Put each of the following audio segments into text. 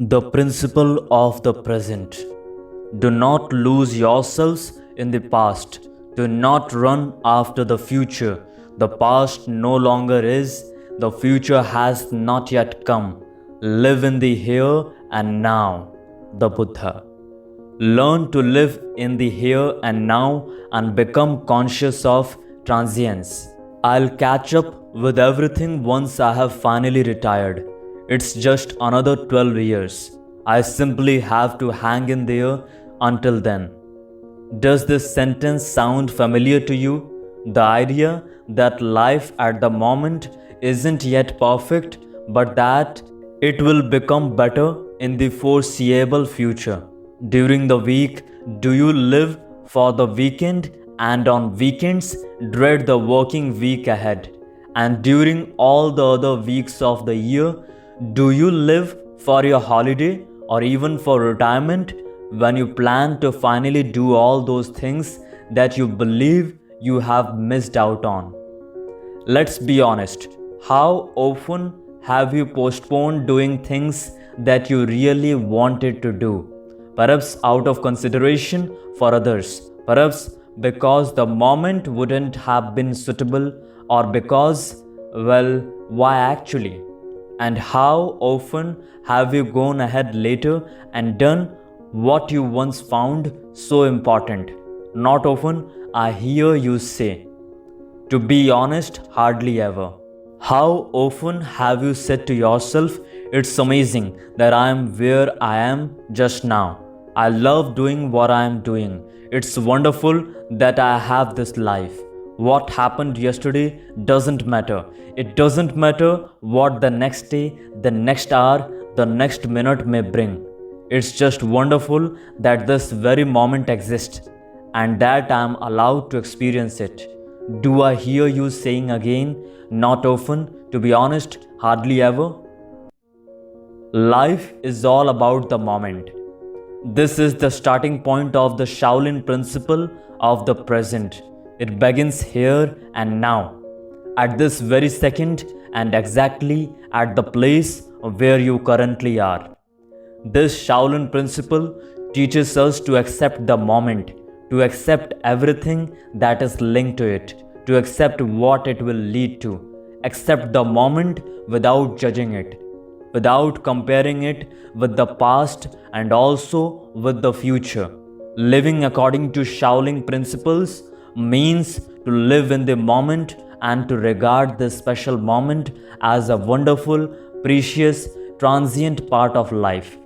The principle of the present. Do not lose yourselves in the past. Do not run after the future. The past no longer is. The future has not yet come. Live in the here and now. The Buddha. Learn to live in the here and now and become conscious of transience. I'll catch up with everything once I have finally retired. It's just another 12 years. I simply have to hang in there until then. Does this sentence sound familiar to you? The idea that life at the moment isn't yet perfect, but that it will become better in the foreseeable future. During the week, do you live for the weekend, and on weekends dread the working week ahead? And during all the other weeks of the year, do you live for your holiday or even for retirement, when you plan to finally do all those things that you believe you have missed out on? Let's be honest. How often have you postponed doing things that you really wanted to do? Perhaps out of consideration for others, perhaps because the moment wouldn't have been suitable, or because, well, why actually? And how often have you gone ahead later and done what you once found so important? Not often, I hear you say. To be honest, hardly ever. How often have you said to yourself, it's amazing that I am where I am just now. I love doing what I am doing. It's wonderful that I have this life. What happened yesterday doesn't matter. It doesn't matter what the next day, the next hour, the next minute may bring. It's just wonderful that this very moment exists and that I am allowed to experience it. Do I hear you saying again, not often, to be honest, hardly ever? Life is all about the moment. This is the starting point of the Shaolin principle of the present. It begins here and now, at this very second, and exactly at the place where you currently are. This Shaolin principle teaches us to accept the moment, to accept everything that is linked to it, to accept what it will lead to, accept the moment without judging it, without comparing it with the past and also with the future. Living according to Shaolin principles means to live in the moment and to regard this special moment as a wonderful, precious, transient part of life.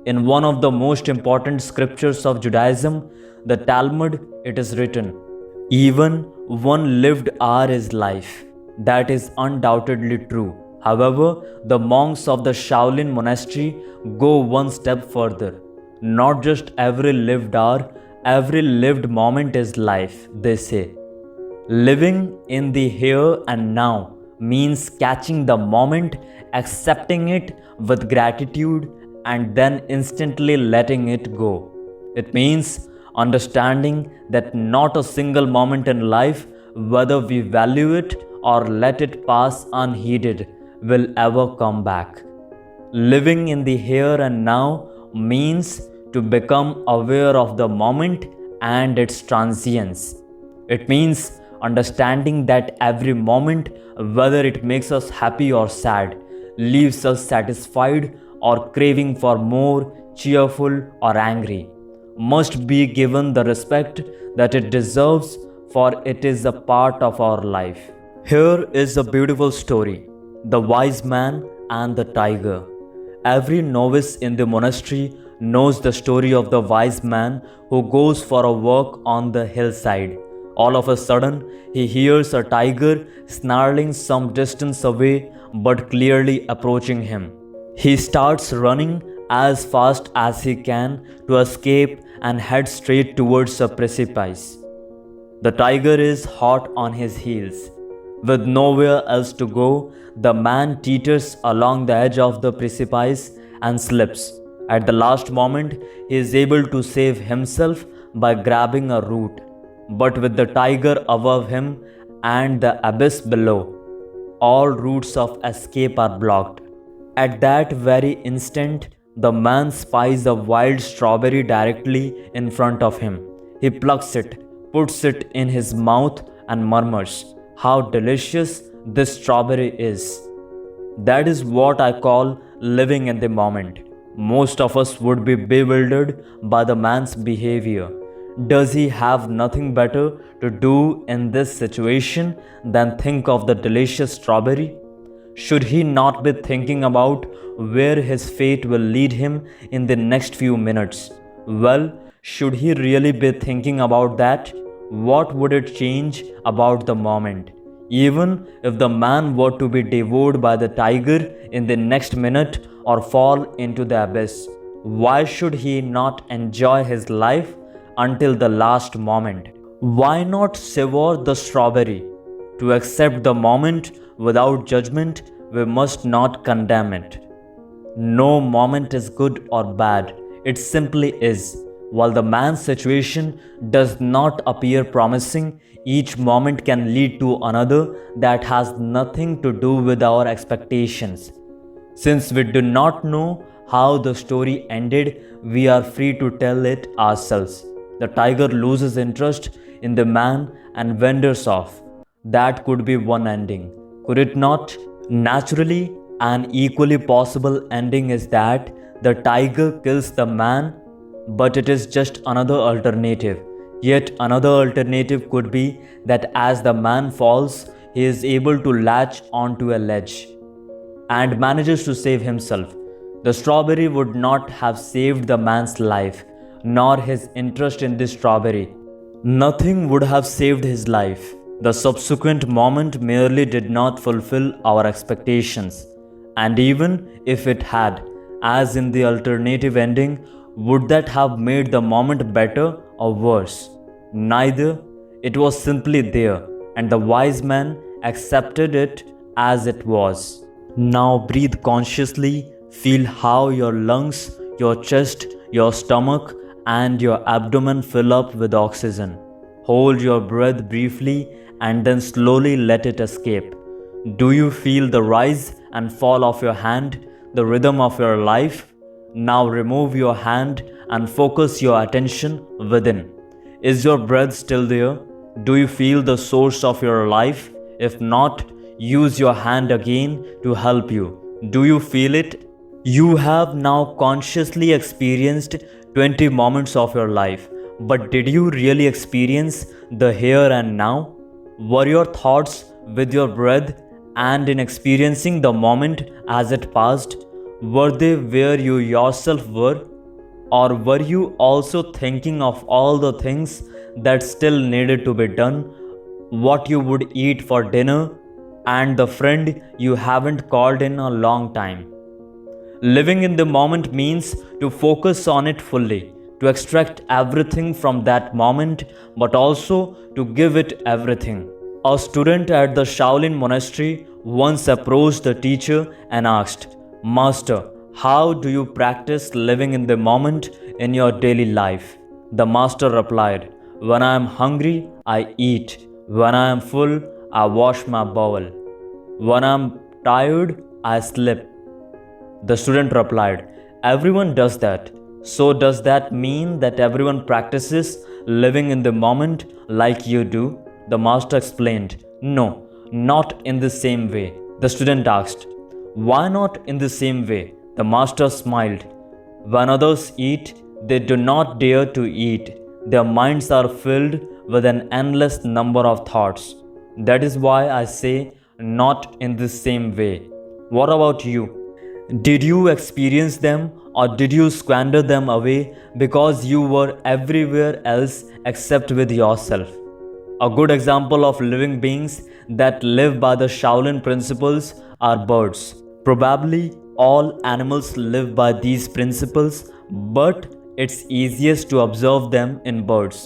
In one of the most important scriptures of Judaism, the Talmud, it is written, even one lived hour is life. That is undoubtedly true. However, the monks of the Shaolin monastery go one step further. Not just every lived hour, every lived moment is life, they say. Living in the here and now means catching the moment, accepting it with gratitude, and then instantly letting it go. It means understanding that not a single moment in life, whether we value it or let it pass unheeded, will ever come back. Living in the here and now means to become aware of the moment and its transience. It means understanding that every moment, whether it makes us happy or sad, leaves us satisfied or craving for more, cheerful or angry, must be given the respect that it deserves, for it is a part of our life. Here is a beautiful story, the wise man and the tiger. Every novice in the monastery knows the story of the wise man who goes for a walk on the hillside. All of a sudden, he hears a tiger snarling some distance away but clearly approaching him. He starts running as fast as he can to escape and head straight towards a precipice. The tiger is hot on his heels. With nowhere else to go, the man teeters along the edge of the precipice and slips. At the last moment, he is able to save himself by grabbing a root. But with the tiger above him and the abyss below, all routes of escape are blocked. At that very instant, The man spies a wild strawberry directly in front of him. He plucks it, puts it in his mouth, and murmurs, "How delicious this strawberry is." That is what I call living in the moment. Most of us would be bewildered by the man's behavior. Does he have nothing better to do in this situation than think of the delicious strawberry? Should he not be thinking about where his fate will lead him in the next few minutes? Well, should he really be thinking about that? What would it change about the moment? Even if the man were to be devoured by the tiger in the next minute or fall into the abyss, why should he not enjoy his life until the last moment? Why not savor the strawberry? To accept the moment without judgment, we must not condemn it. No moment is good or bad, it simply is. While the man's situation does not appear promising, each moment can lead to another that has nothing to do with our expectations. Since we do not know how the story ended, we are free to tell it ourselves. The tiger loses interest in the man and wanders off. That could be one ending, could it not? Naturally, an equally possible ending is that the tiger kills the man, but it is just another alternative. Yet another alternative could be that as the man falls, he is able to latch onto a ledge and manages to save himself. The strawberry would not have saved the man's life, nor his interest in the strawberry. Nothing would have saved his life. The subsequent moment merely did not fulfill our expectations. And even if it had, as in the alternative ending, would that have made the moment better or worse? Neither. It was simply there, and the wise man accepted it as it was. Now breathe consciously, feel how your lungs, your chest, your stomach, and your abdomen fill up with oxygen. Hold your breath briefly and then slowly let it escape. Do you feel the rise and fall of your hand, the rhythm of your life? Now remove your hand and focus your attention within. Is your breath still there? Do you feel the source of your life? If not, use your hand again to help you. Do you feel it? You have now consciously experienced 20 moments of your life, but did you really experience the here and now? Were your thoughts with your breath and in experiencing the moment as it passed? Were they where you yourself were? Or were you also thinking of all the things that still needed to be done? What you would eat for dinner and the friend you haven't called in a long time? Living in the moment means to focus on it fully, to extract everything from that moment, but also to give it everything. A student at the Shaolin monastery once approached the teacher and asked, "Master, how do you practice living in the moment in your daily life?" The master replied, "When I am hungry, I eat. When I am full, I wash my bowel. When I am tired, I sleep." The student replied, "Everyone does that. So does that mean that everyone practices living in the moment like you do?" The master explained, "No, not in the same way." The student asked, "Why not in the same way?" The master smiled. "When others eat, they do not dare to eat. Their minds are filled with an endless number of thoughts. That is why I say, not in the same way." What about you? Did you experience them, or did you squander them away because you were everywhere else except with yourself? A good example of living beings that live by the Shaolin principles are birds. Probably all animals live by these principles, but it's easiest to observe them in birds.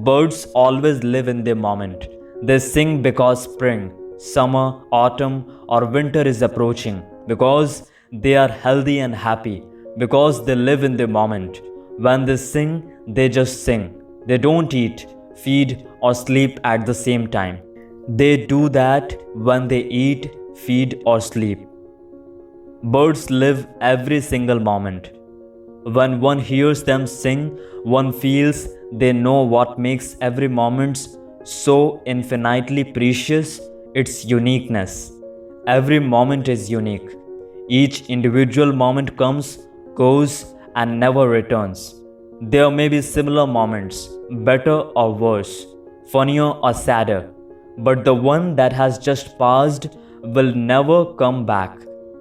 Birds always live in the moment. They sing because spring, summer, autumn, or winter is approaching, because they are healthy and happy, because they live in the moment. When they sing, they just sing. They don't eat, feed, or sleep at the same time. They do that when they eat, feed, or sleep. Birds live every single moment. When one hears them sing, one feels they know what makes every moment so infinitely precious, its uniqueness. Every moment is unique. Each individual moment comes, goes, and never returns. There may be similar moments, better or worse, funnier or sadder, but the one that has just passed will never come back.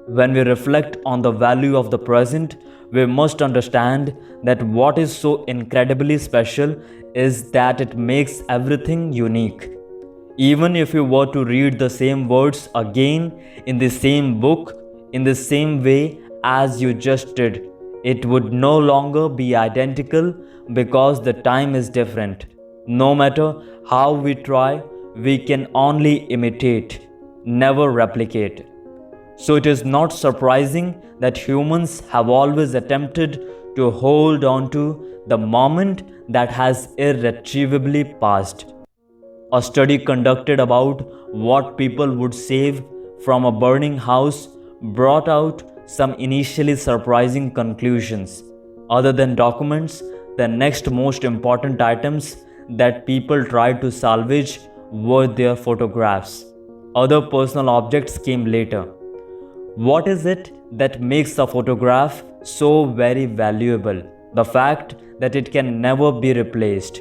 When we reflect on the value of the present, we must understand that what is so incredibly special is that it makes everything unique. Even if you were to read the same words again in the same book, in the same way as you just did, it would no longer be identical because the time is different. No matter how we try, we can only imitate, never replicate. So it is not surprising that humans have always attempted to hold on to the moment that has irretrievably passed. A study conducted about what people would save from a burning house brought out some initially surprising conclusions. Other than documents, the next most important items that people tried to salvage were their photographs. Other personal objects came later. What is it that makes a photograph so very valuable? The fact that it can never be replaced.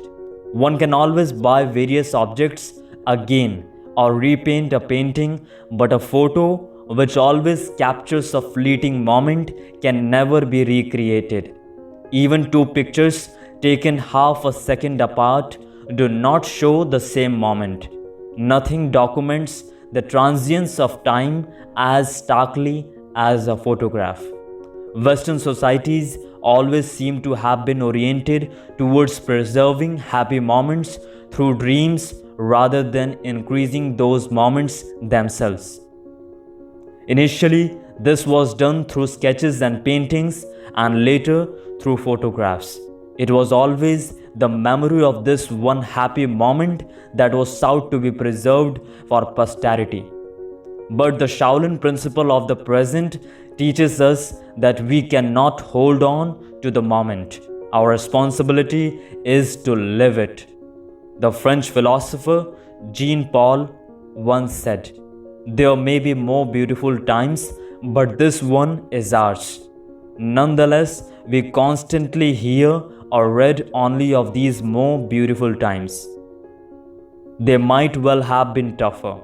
One can always buy various objects again or repaint a painting, but a photo which always captures a fleeting moment can never be recreated. Even two pictures taken half a second apart do not show the same moment. Nothing documents the transience of time as starkly as a photograph. Western societies always seem to have been oriented towards preserving happy moments through dreams rather than increasing those moments themselves. Initially, this was done through sketches and paintings, and later through photographs. It was always the memory of this one happy moment that was sought to be preserved for posterity. But the Shaolin principle of the present teaches us that we cannot hold on to the moment. Our responsibility is to live it. The French philosopher Jean Paul once said, "There may be more beautiful times, but this one is ours." Nonetheless, we constantly hear or read only of these more beautiful times. They might well have been tougher,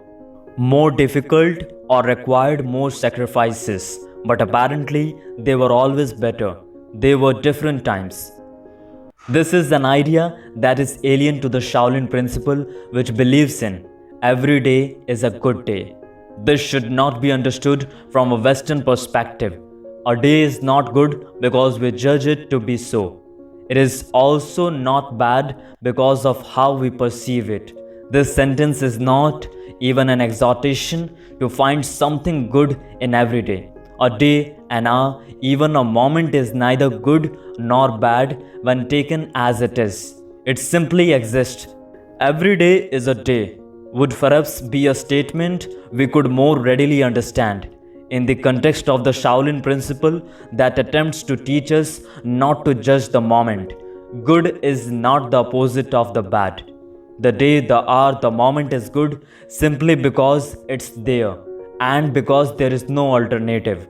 more difficult, or required more sacrifices, but apparently they were always better. They were different times. This is an idea that is alien to the Shaolin principle, which believes in every day is a good day. This should not be understood from a Western perspective. A day is not good because we judge it to be so. It is also not bad because of how we perceive it. This sentence is not even an exhortation to find something good in every day. A day, an hour, even a moment is neither good nor bad when taken as it is. It simply exists. Every day is a day would perhaps be a statement we could more readily understand in the context of the Shaolin principle that attempts to teach us not to judge the moment. Good is not the opposite of the bad. The day, the hour, the moment is good simply because it's there and because there is no alternative.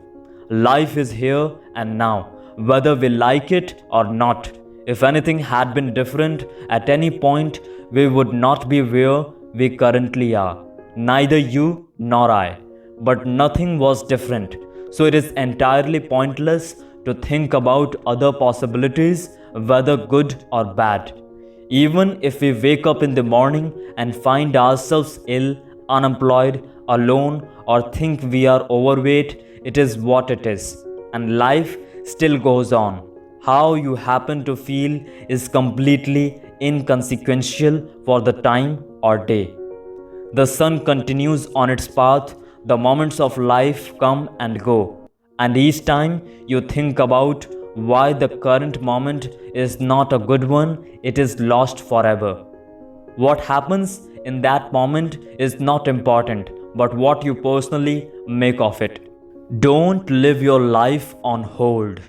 Life is here and now, whether we like it or not. If anything had been different at any point, we would not be where we currently are. Neither you nor I. But nothing was different. So it is entirely pointless to think about other possibilities, whether good or bad. Even if we wake up in the morning and find ourselves ill, unemployed, alone, or think we are overweight, it is what it is. And life still goes on. How you happen to feel is completely inconsequential for the time or day. The sun continues on its path. The moments of life come and go, and each time you think about why the current moment is not a good one, it is lost forever. What happens in that moment is not important, but what you personally make of it. Don't live your life on hold.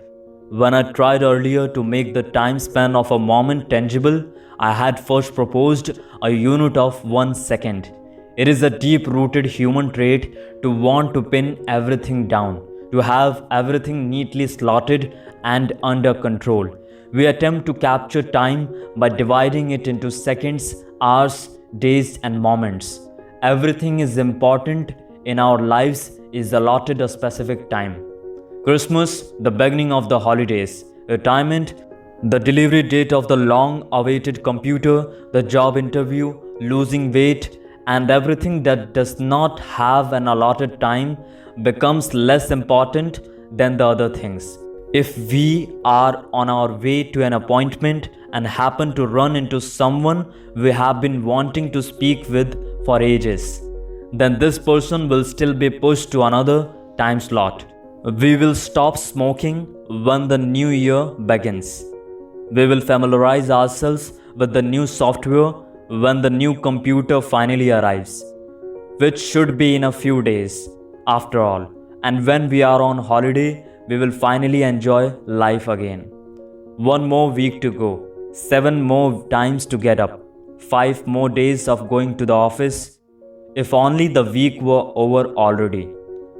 When I tried earlier to make the time span of a moment tangible, I had first proposed a unit of 1 second. It is a deep rooted human trait to want to pin everything down, to have everything neatly slotted and under control. We attempt to capture time by dividing it into seconds, hours, days, and moments. Everything is important in our lives is allotted a specific time. Christmas, the beginning of the holidays, retirement, the delivery date of the long awaited computer, the job interview, losing weight, and everything that does not have an allotted time becomes less important than the other things. If we are on our way to an appointment and happen to run into someone we have been wanting to speak with for ages, then this person will still be pushed to another time slot. We will stop smoking when the new year begins. We will familiarize ourselves with the new software when the new computer finally arrives, which should be in a few days, after all. And when we are on holiday, we will finally enjoy life again. 1 more week to go, 7 more times to get up, 5 more days of going to the office. If only the week were over already.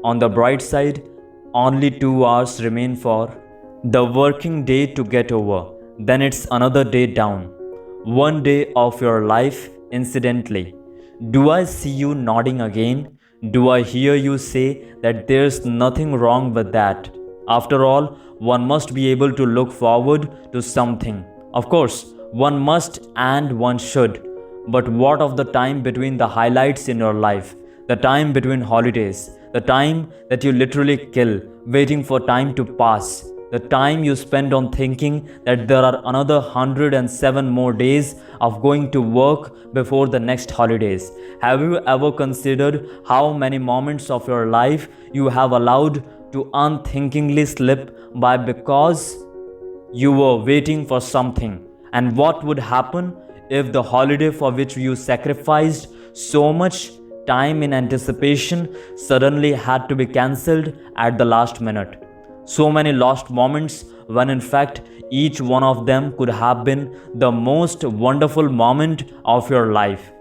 On the bright side, only 2 hours remain for the working day to get over. Then it's another day down. 1 day of your life, incidentally. Do I see you nodding again? Do I hear you say that there's nothing wrong with that? After all, one must be able to look forward to something. Of course, one must and one should. But what of the time between the highlights in your life? The time between holidays? The time that you literally kill, waiting for time to pass? The time you spend on thinking that there are another 107 more days of going to work before the next holidays? Have you ever considered how many moments of your life you have allowed to unthinkingly slip by because you were waiting for something? And what would happen if the holiday for which you sacrificed so much time in anticipation suddenly had to be cancelled at the last minute? So many lost moments when in fact each one of them could have been the most wonderful moment of your life.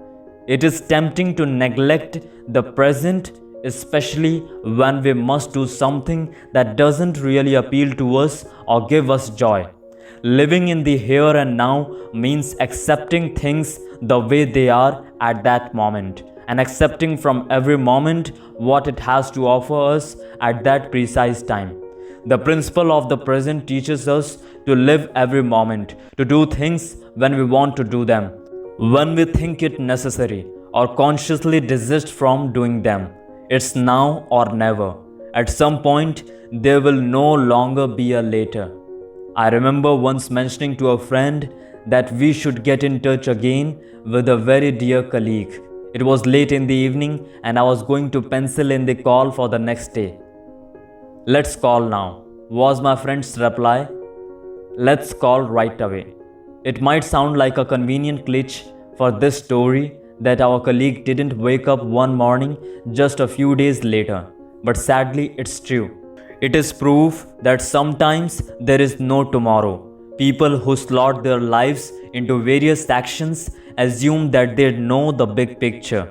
It is tempting to neglect the present, especially when we must do something that doesn't really appeal to us or give us joy. Living in the here and now means accepting things the way they are at that moment and accepting from every moment what it has to offer us at that precise time. The principle of the present teaches us to live every moment, to do things when we want to do them, when we think it necessary, or consciously desist from doing them. It's now or never. At some point, there will no longer be a later. I remember once mentioning to a friend that we should get in touch again with a very dear colleague. It was late in the evening and I was going to pencil in the call for the next day. "Let's call now," was my friend's reply. "Let's call right away." It might sound like a convenient glitch for this story that our colleague didn't wake up one morning just a few days later, but sadly it's true. It is proof that sometimes there is no tomorrow. People who slot their lives into various actions assume that they know the big picture.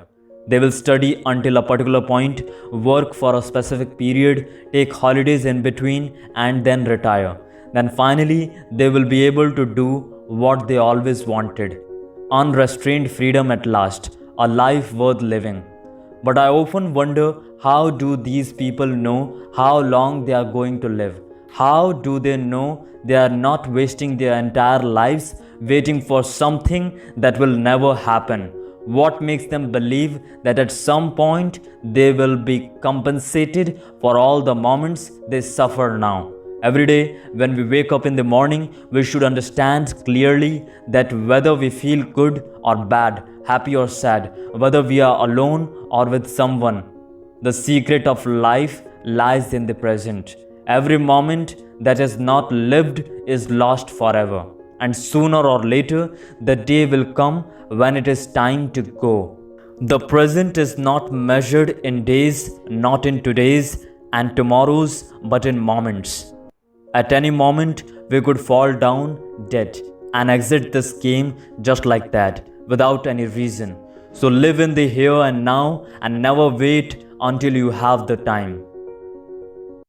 They will study until a particular point, work for a specific period, take holidays in between, and then retire. Then finally, they will be able to do what they always wanted. Unrestrained freedom at last, a life worth living. But I often wonder, how do these people know how long they are going to live? How do they know they are not wasting their entire lives waiting for something that will never happen? What makes them believe that at some point they will be compensated for all the moments they suffer now? Every day when we wake up in the morning, we should understand clearly that whether we feel good or bad, happy or sad, whether we are alone or with someone, the secret of life lies in the present. Every moment that is not lived is lost forever. And sooner or later, the day will come when it is time to go. The present is not measured in days, not in today's and tomorrow's, but in moments. At any moment, we could fall down dead and exit this game just like that, without any reason. So live in the here and now and never wait until you have the time.